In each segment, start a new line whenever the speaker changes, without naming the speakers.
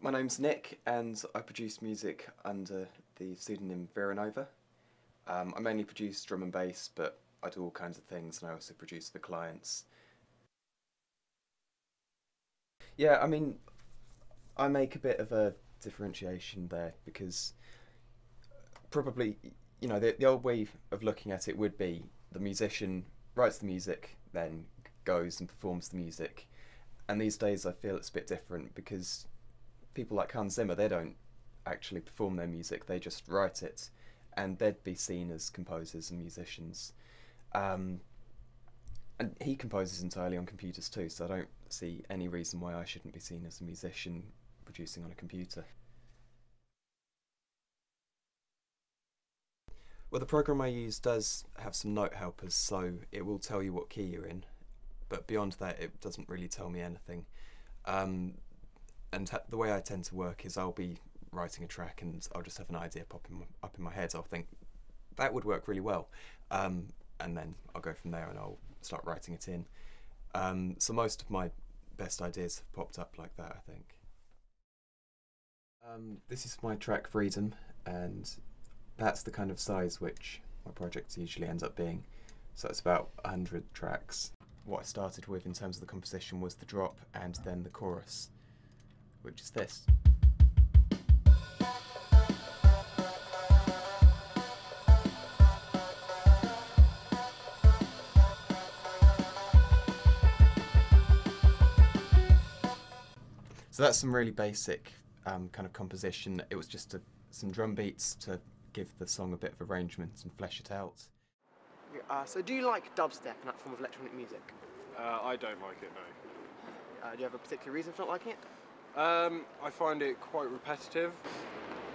My name's Nick and I produce music under the pseudonym Veranova. I mainly produce drum and bass, but I do all kinds of things and I also produce for clients. Yeah, I mean, I make a bit of a differentiation there because probably, the old way of looking at it would be the musician writes the music, then goes and performs the music. And these days I feel it's a bit different because people like Hans Zimmer, they don't actually perform their music, they just write it, and they'd be seen as composers and musicians. And he composes entirely on computers too, so I don't see any reason why I shouldn't be seen as a musician producing on a computer. Well, the program I use does have some note helpers, so it will tell you what key you're in, but beyond that it doesn't really tell me anything. And the way I tend to work is I'll be writing a track and I'll just have an idea popping up in my head. I'll think, that would work really well. And then I'll go from there and I'll start writing it in. So most of my best ideas have popped up like that, I think. This is my track Freedom, and that's the kind of size which my projects usually ends up being. So it's about 100 tracks. What I started with in terms of the composition was the drop and then the chorus, which is this. So that's some really basic kind of composition. It was just some drum beats to give the song a bit of arrangement and flesh it out.
So do you like dubstep and that form of electronic music?
I don't like it, no.
Do you have a particular reason for not liking it?
I find it quite repetitive.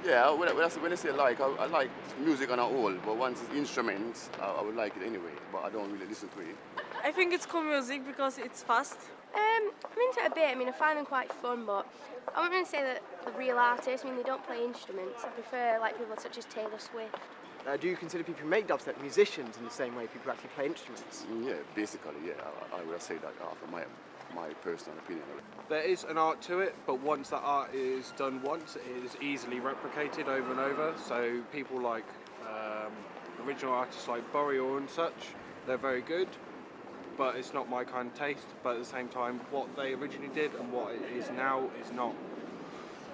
Yeah, when I say like, I like music on a whole, but once it's instruments, I would like it anyway, but I don't really listen to it.
I think it's cool music because it's fast.
I'm into it a bit. I mean, I find them quite fun, but I wouldn't really say that the real artists, they don't play instruments. I prefer like people such as Taylor Swift.
Do you consider people who make dubstep musicians in the same way people who actually play instruments?
Yeah, basically, yeah, I would say that from my personal opinion.
There is an art to it, but once that art is done once, it is easily replicated over and over. So people like original artists like Boreal and such, they're very good, but it's not my kind of taste. But at the same time, what they originally did and what it is now is not,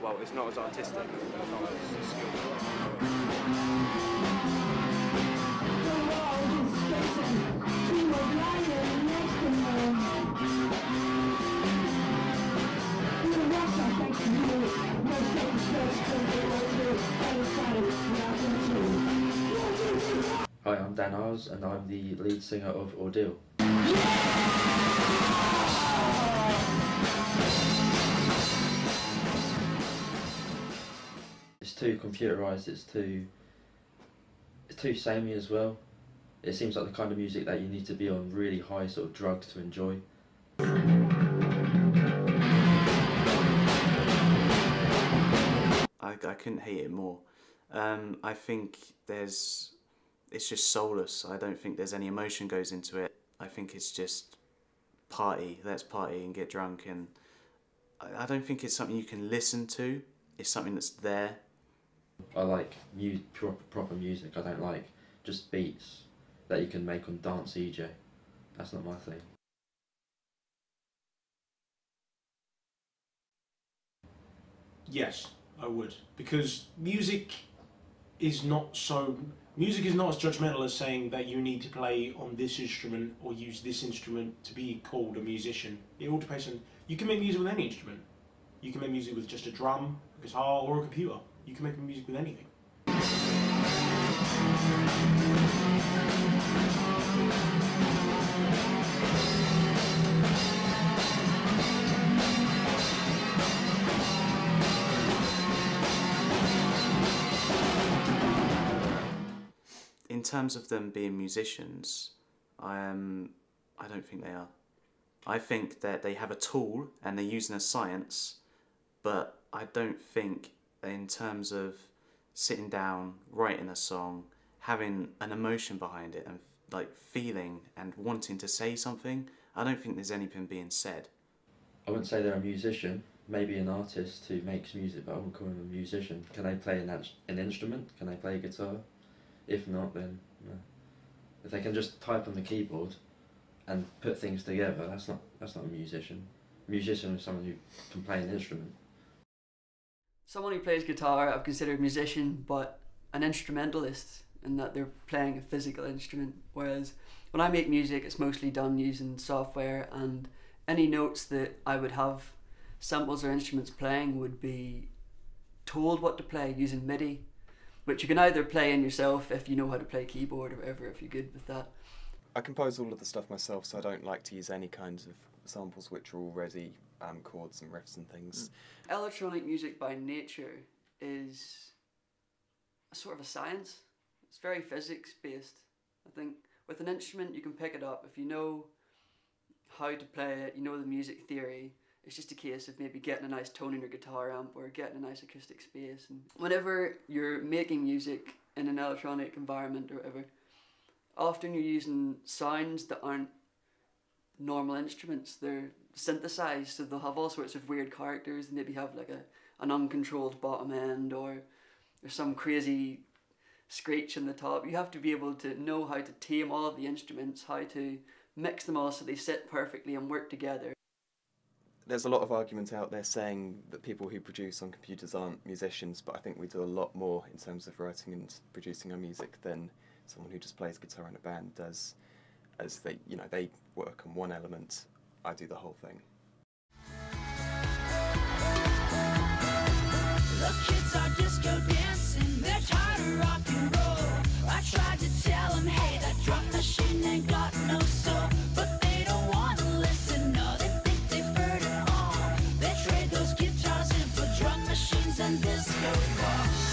well, it's not as artistic, it's not as skillful.
Hi, I'm Dan Hars and I'm the lead singer of Ordeal. It's too computerised, it's too samey as well. It seems like the kind of music that you need to be on really high sort of drugs to enjoy.
I couldn't hate it more. I think it's just soulless. I don't think there's any emotion goes into it. I think it's just party, let's party and get drunk, and I don't think it's something you can listen to. It's something that's there.
I like proper music. I don't like just beats that you can make on Dance EJ. That's not my thing.
Yes, I would, because music is not as judgmental as saying that you need to play on this instrument or use this instrument to be called a musician. It all depends on, you can make music with any instrument. You can make music with just a drum, a guitar or a computer. You can make music with anything.
In terms of them being musicians, I don't think they are. I think that they have a tool and they're using a science, but I don't think in terms of sitting down, writing a song, having an emotion behind it and like feeling and wanting to say something, I don't think there's anything being said.
I wouldn't say they're a musician, maybe an artist who makes music, but I wouldn't call him a musician. Can they play an instrument? Can they play guitar? If not, then no. If they can just type on the keyboard and put things together, that's not a musician. A musician is someone who can play an instrument.
Someone who plays guitar I've considered a musician, but an instrumentalist, in that they're playing a physical instrument. Whereas when I make music, it's mostly done using software, and any notes that I would have samples or instruments playing would be told what to play using MIDI, which you can either play in yourself if you know how to play keyboard or whatever, if you're good with that.
I compose all of the stuff myself, so I don't like to use any kinds of samples which are already chords and riffs and things.
Electronic music by nature is a sort of a science. It's very physics based. I think with an instrument you can pick it up. If you know how to play it, you know the music theory, it's just a case of maybe getting a nice tone in your guitar amp or getting a nice acoustic space. And whenever you're making music in an electronic environment or whatever, often you're using sounds that aren't normal instruments. They're synthesized, so they'll have all sorts of weird characters. Maybe have like an uncontrolled bottom end, or there's some crazy screech in the top. You have to be able to know how to tame all of the instruments, how to mix them all so they sit perfectly and work together.
There's a lot of argument out there saying that people who produce on computers aren't musicians, but I think we do a lot more in terms of writing and producing our music than someone who just plays guitar in a band does. As they work on one element, I do the whole thing.
The kids are disco dancing, they're tired of rock and roll. I tried to tell them, hey, that drum machine ain't got no soul, but they don't want to listen, no, they think they've heard it all. They trade those guitars in for drum machines and disco balls.